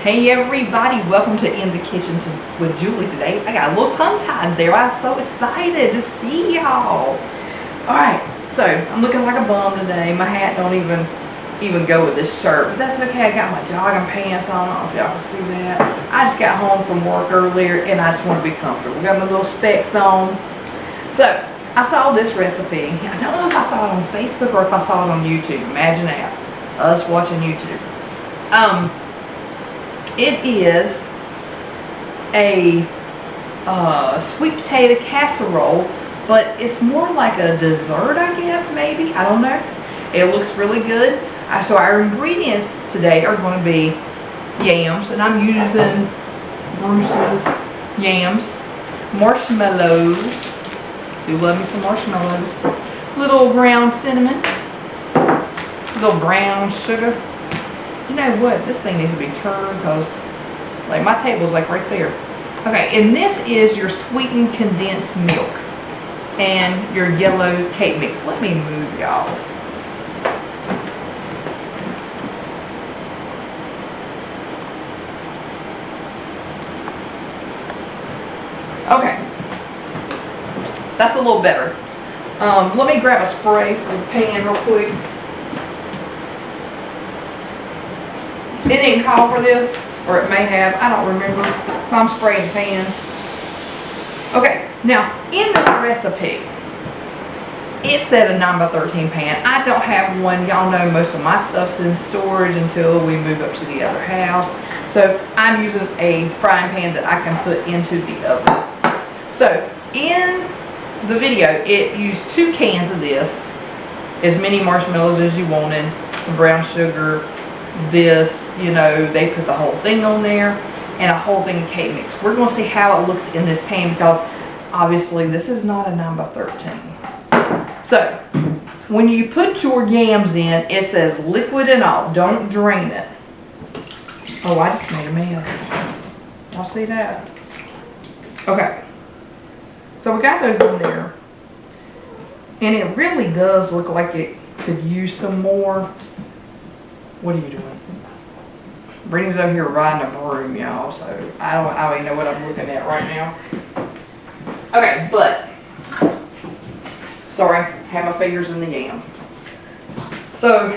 Hey everybody, welcome to In the Kitchen with Julie today. I got a little tongue-tied there. I'm so excited to see y'all. Alright, so I'm looking like a bum today. My hat don't even go with this shirt. But that's okay, I got my jogging pants on. I don't know if y'all can see that. I just got home from work earlier and I just want to be comfortable. Got my little specs on. So, I saw this recipe. I don't know if I saw it on Facebook or if I saw it on YouTube. Imagine that. Us watching YouTube. It is a sweet potato casserole, but it's more like a dessert, I guess, maybe. I don't know. It looks really good. So our ingredients today are going to be yams, and I'm using Bruce's yams, marshmallows. Do love me some marshmallows. Little ground cinnamon, little brown sugar. You know what? This thing needs to be turned because, like, my table's like right there. Okay, and this is your sweetened condensed milk and your yellow cake mix. Let me move y'all. Okay, that's a little better. Let me grab a spray for the pan real quick. It didn't call for this, or it may have, I don't remember. I'm spraying the pan. Okay, now in this recipe, it said a 9x13 pan. I don't have one. Y'all know most of my stuff's in storage until we move up to the other house. So I'm using a frying pan that I can put into the oven. So in the video, it used 2 cans of this, as many marshmallows as you wanted, some brown sugar, this, you know, they put the whole thing on there, and a whole thing of cake mix. We're going to see how it looks in this pan because obviously this is not a 9x13. So when you put your yams in, it says liquid and all. Don't drain it. Oh, I just made a mess. Y'all see that? Okay. So we got those in there. And it really does look like it could use some more. What are you doing? Brittany's over here riding a broom, y'all, so I don't even know what I'm looking at right now. Okay, but sorry, I have my fingers in the yam. So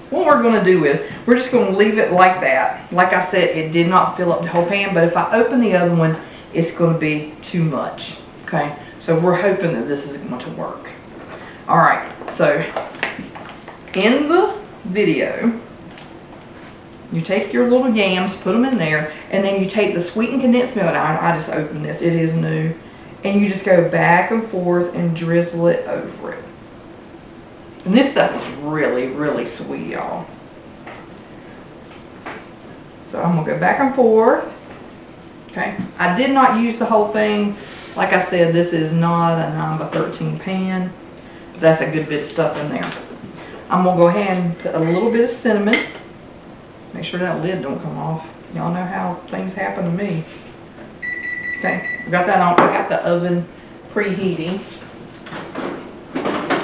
what we're going to do is we're just going to leave it like that. Like I said, it did not fill up the whole pan, but if I open the other one, it's going to be too much. Okay, so we're hoping that this is going to work. All right, so in the video, you take your little yams, put them in there, and then you take the sweetened condensed milk. I just opened this, it is new. And you just go back and forth and drizzle it over it. And this stuff is really, really sweet, y'all. So I'm gonna go back and forth. Okay, I did not use the whole thing. Like I said, this is not a 9x13 pan. But that's a good bit of stuff in there. I'm gonna go ahead and put a little bit of cinnamon. Make sure that lid don't come off. Y'all know how things happen to me. Okay, we got that on. I got the oven preheating.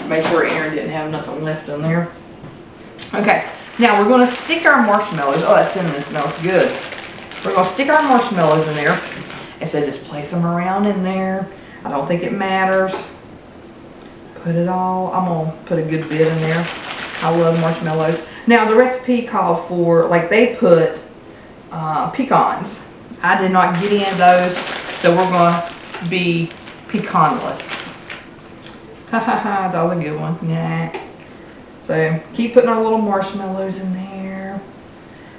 Make sure Aaron didn't have nothing left in there. Okay, now we're going to stick our marshmallows. Oh, that cinnamon smells good. We're going to stick our marshmallows in there. And so just place them around in there. I don't think it matters. Put it all. I'm going to put a good bit in there. I love marshmallows. Now the recipe called for, like they put pecans. I did not get any of those, so we're going to be pecanless. Ha ha ha, that was a good one. Yeah. So keep putting our little marshmallows in there.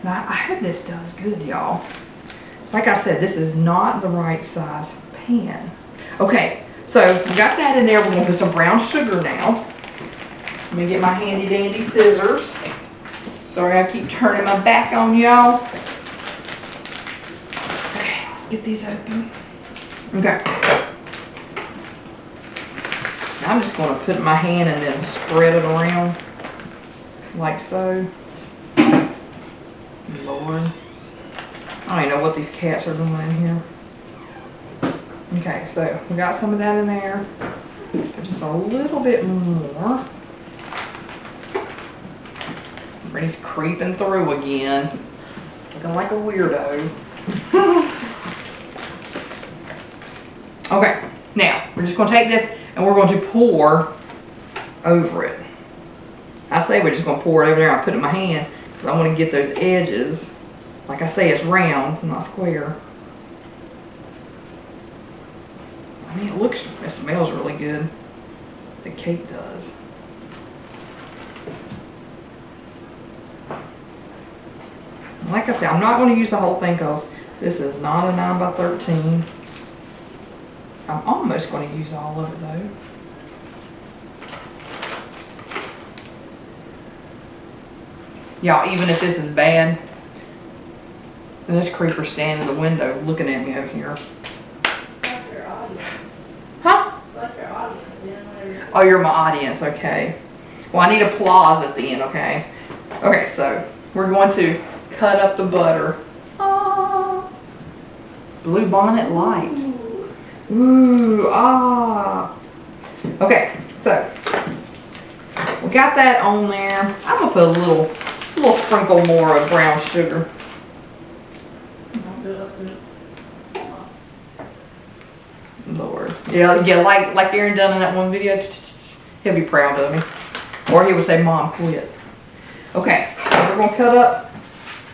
Now I hope this does good, y'all. Like I said, this is not the right size pan. Okay, so we got that in there. We're going to put some brown sugar now. Let me get my handy dandy scissors. Sorry, I keep turning my back on y'all. Okay, let's get these open. Okay. Now I'm just going to put my hand and then spread it around like so. Lord. I don't even know what these cats are doing in here. Okay, so we got some of that in there. Just a little bit more. He's creeping through again. Looking like a weirdo. Okay, now we're just going to take this and we're going to pour over it. I say we're just going to pour it over there. I'll put it in my hand because I want to get those edges. Like I say, it's round, not square. I mean, it smells really good. The cake does. Like I said, I'm not going to use the whole thing because this is not a 9 by 13. I'm almost going to use all of it though. Y'all, even if this is bad, and this creeper's standing in the window looking at me over here. Like your audience. Huh? Like your audience, yeah. Oh, you're my audience, okay. Well, I need applause at the end, okay? Okay, so we're going to cut up the butter. Ah, blue bonnet light. Ooh, ah. Okay, so we got that on there. I'm gonna put a little sprinkle more of brown sugar. Lord, yeah, like Aaron done in that one video. He'll be proud of me, or he would say, "Mom, quit." Okay, so we're gonna cut up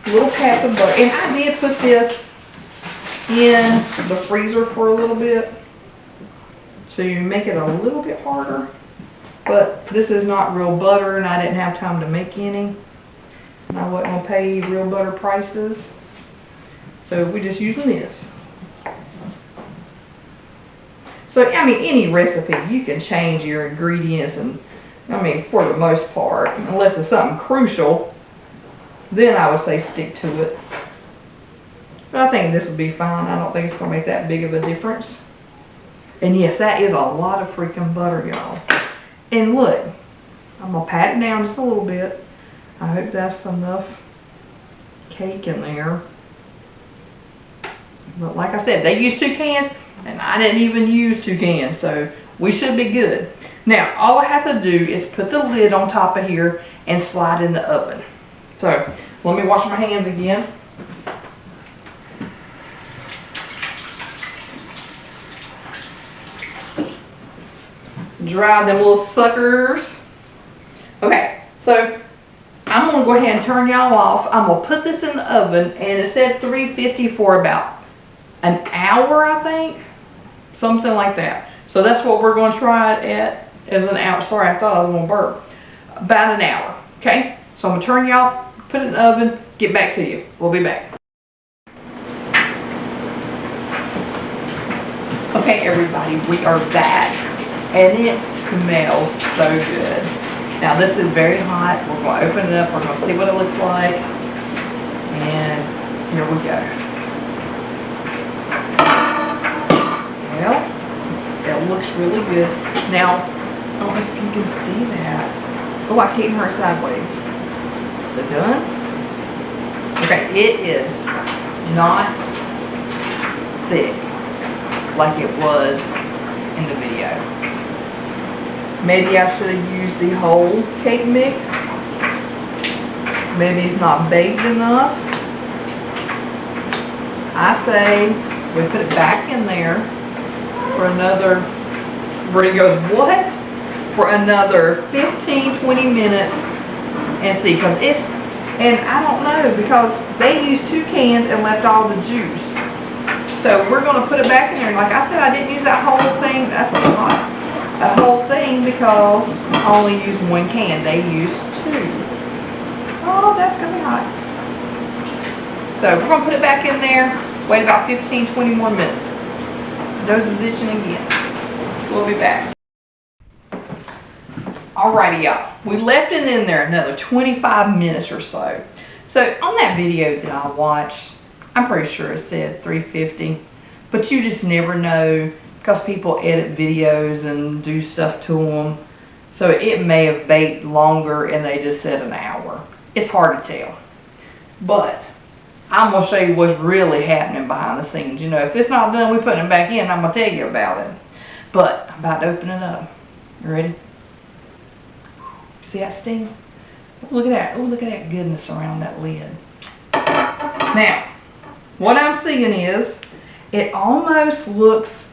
little pads of butter, and I did put this in the freezer for a little bit so you make it a little bit harder, but this is not real butter and I didn't have time to make any and I wasn't gonna pay real butter prices, so we're just using this. So I mean, any recipe you can change your ingredients, and I mean, for the most part, unless it's something crucial, then I would say stick to it. But I think this will be fine. I don't think it's going to make that big of a difference. And yes, that is a lot of freaking butter, y'all. And look, I'm going to pat it down just a little bit. I hope that's enough cake in there. But like I said, they used 2 cans, and I didn't even use 2 cans, so we should be good. Now, all I have to do is put the lid on top of here and slide in the oven. So, let me wash my hands again. Dry them little suckers. Okay, so I'm going to go ahead and turn y'all off. I'm going to put this in the oven, and it said 350 for about an hour, I think. Something like that. So that's what we're going to try it at, as an hour. Sorry, I thought I was going to burp. About an hour, okay? So I'm going to turn you off, put it in the oven, get back to you. We'll be back. Okay, everybody, we are back. And it smells so good. Now this is very hot. We're going to open it up. We're going to see what it looks like. And here we go. Well, it looks really good. Now, I don't know if you can see that. Oh, I can't turn it sideways. Is it done? Okay, it is not thick like it was in the video. Maybe I should have used the whole cake mix. Maybe it's not baked enough. I say we put it back in there for another, Brady goes, what? For another 15-20 minutes and see, because it's, and I don't know, because they used 2 cans and left all the juice. So we're going to put it back in there. And like I said, I didn't use that whole thing. That's a lot. A whole thing, because I only used 1 can. They used 2. Oh, that's going to be hot. So we're going to put it back in there. Wait about 15-20 more minutes. Those is itching again. We'll be back. Alrighty, y'all. We left it in there another 25 minutes or so. So on that video that I watched, I'm pretty sure it said 350, but you just never know, because people edit videos and do stuff to them. So it may have baked longer and they just said an hour. It's hard to tell. But I'm going to show you what's really happening behind the scenes. You know, if it's not done, we're putting it back in. I'm going to tell you about it. But I'm about to open it up. You ready? See that steam? Look at that. Oh, look at that goodness around that lid. Now, what I'm seeing is, it almost looks,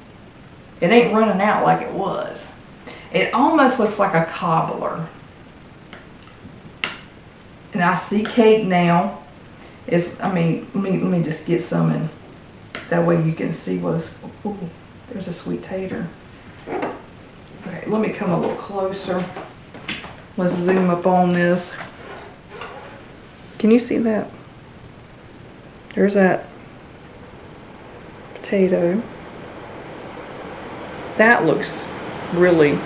it ain't running out like it was. It almost looks like a cobbler. And I see cake now. Let me just get some, and that way you can see what it's, ooh, there's a sweet tater. Okay, let me come a little closer. Let's zoom up on this. Can you see that? There's that potato. That looks really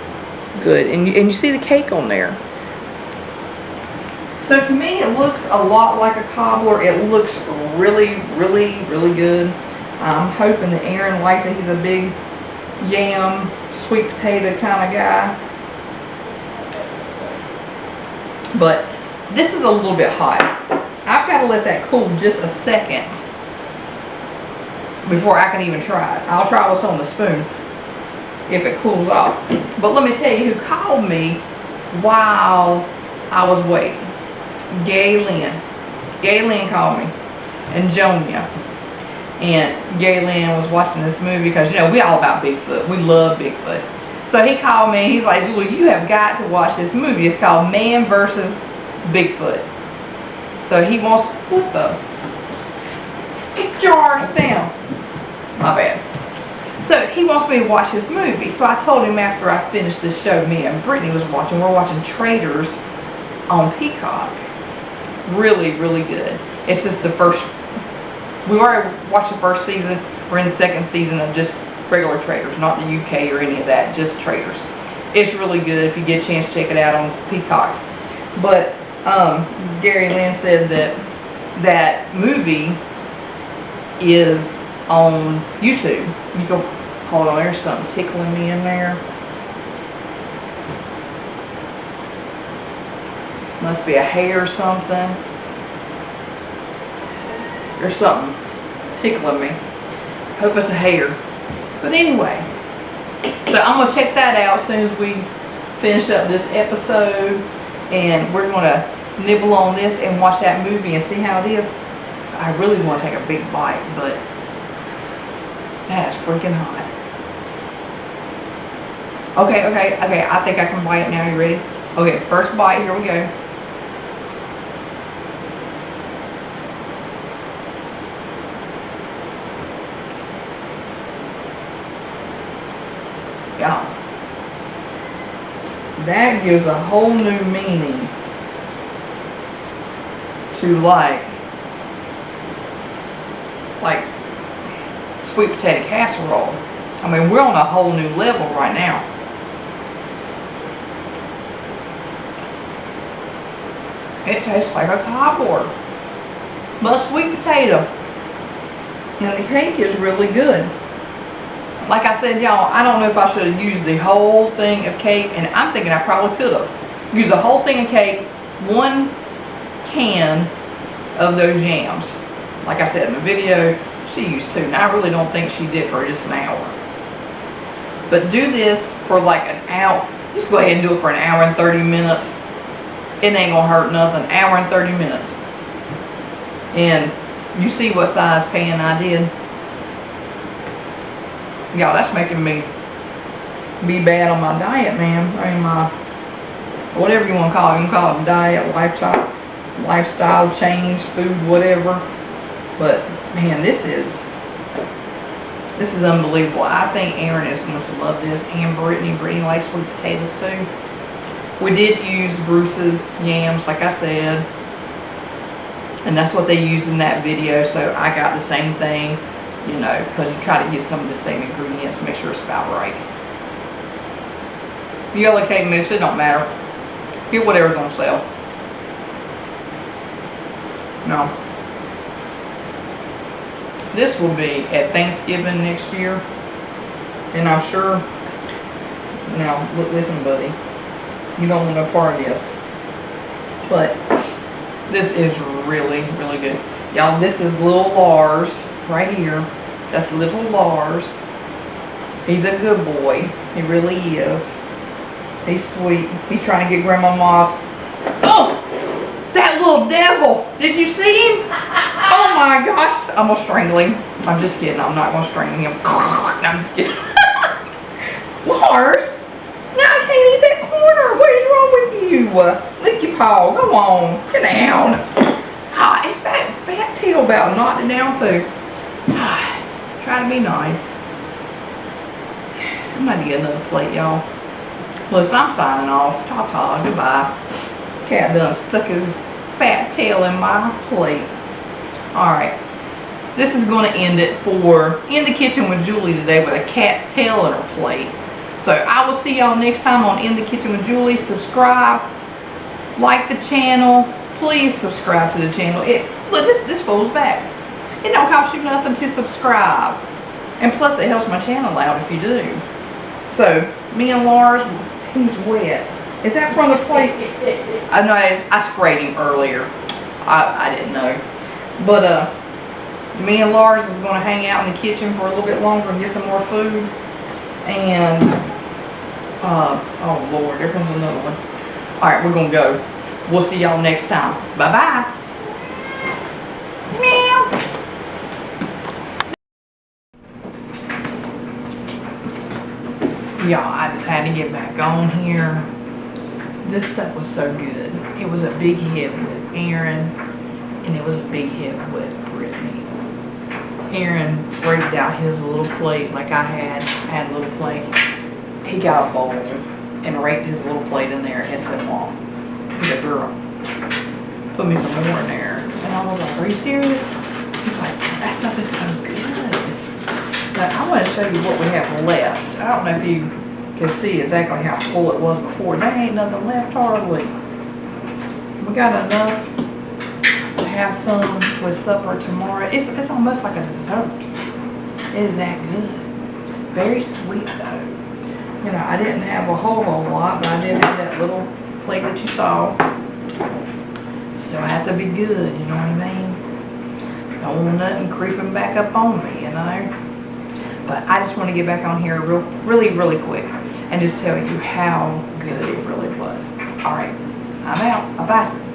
good. And you see the cake on there. So to me, it looks a lot like a cobbler. It looks really, really, really good. I'm hoping that Aaron likes it. He's a big yam, sweet potato kind of guy. But this is a little bit hot. I've got to let that cool just a second before I can even try it. I'll try what's on the spoon if it cools off. But let me tell you who called me while I was waiting. Gaylyn. Gaylyn called me. And Jonia. And Gaylyn was watching this movie because, you know, we all about Bigfoot. We love Bigfoot. So he called me. He's like, Julie, you have got to watch this movie. It's called Man vs. Bigfoot. So he wants, what the? Get your arse down. My bad. So he wants me to watch this movie. So I told him after I finished this show, me and Brittany was watching, we're watching Traitors on Peacock. Really, really good. It's just the first, we already watched the first season. We're in the second season of just regular Traitors, not the UK or any of that, just Traitors. It's really good. If you get a chance, check it out on Peacock. But Gary Lynn said that that movie is on YouTube. You go, hold on, there's something tickling me in there. Must be a hair or something. There's something tickling me. Hope it's a hair. But anyway, so I'm going to check that out as soon as we finish up this episode. And we're going to nibble on this and watch that movie and see how it is. I really want to take a big bite, but that's freaking hot. Okay, I think I can bite it now. You ready? Okay, first bite, here we go. Yeah. That gives a whole new meaning to like sweet potato casserole. I mean, we're on a whole new level right now. It tastes like a cobbler, but sweet potato. And the cake is really good. Like I said, y'all, I don't know if I should have used the whole thing of cake, and I'm thinking I probably could have. Used the whole thing of cake, 1 can of those yams. Like I said in the video, she used 2, and I really don't think she did for just an hour. But do this for like an hour. Just go ahead and do it for an hour and 30 minutes. It ain't gonna hurt nothing. Hour and 30 minutes. And you see what size pan I did. Y'all, that's making me be bad on my diet, man. I mean, my, whatever you want to call it. You can call it diet, lifestyle change, food, whatever. But, man, this is unbelievable. I think Aaron is going to love this. And Brittany. Brittany likes sweet potatoes, too. We did use Bruce's yams, like I said. And that's what they used in that video. So, I got the same thing. You know, because you try to use some of the same ingredients to make sure it's about right. Yellow cake mix, it don't matter. Get whatever's on sale. No. This will be at Thanksgiving next year. And I'm sure, now, look, listen, buddy. You don't want no part of this. But this is really, really good. Y'all, this is little Lars. Right here, that's little Lars. He's a good boy. He really is. He's sweet. He's trying to get Grandma Moss. Oh! That little devil. Did you see him? Oh my gosh. I'm gonna strangle him. I'm just kidding. I'm not gonna strangle him. No, I'm just kidding. Lars, now I can't eat that corner. What is wrong with you? Lick your paw. Go on. Get down. Ah, it's that fat tail about knocking it down too. Try to be nice. I'm gonna get another plate, y'all. Listen, I'm signing off. Ta-ta. Goodbye. Cat done stuck his fat tail in my plate. Alright. This is going to end it for In the Kitchen with Julie today with a cat's tail in her plate. So I will see y'all next time on In the Kitchen with Julie. Subscribe. Like the channel. Please subscribe to the channel. Look, this fool's back. It don't cost you nothing to subscribe. And plus it helps my channel out if you do. So, me and Lars, he's wet. Is that from the plate? I know I sprayed him earlier. I didn't know. But me and Lars is going to hang out in the kitchen for a little bit longer and get some more food. And, oh Lord, there comes another one. Alright, we're going to go. We'll see y'all next time. Bye-bye. Meow. Y'all, I just had to get back on here. This stuff was so good. It was a big hit with Aaron, and it was a big hit with Brittany. Aaron raked out his little plate like I had a little plate. He got a bowl and raked his little plate in there and said, Mom, he's a girl, put me some more in there. And I was like, are you serious? He's like, that stuff is so good. But I want to show you what we have left. I don't know if you can see exactly how full it was before. There ain't nothing left hardly. We got enough to have some with supper tomorrow. It's almost like a dessert. It is that good. Very sweet though. You know, I didn't have a whole lot, but I did have that little plate that you saw. Still have to be good, you know what I mean? Don't want nothing creeping back up on me, you know? But I just want to get back on here really quick and just tell you how good it really was. Alright, I'm out. Bye-bye.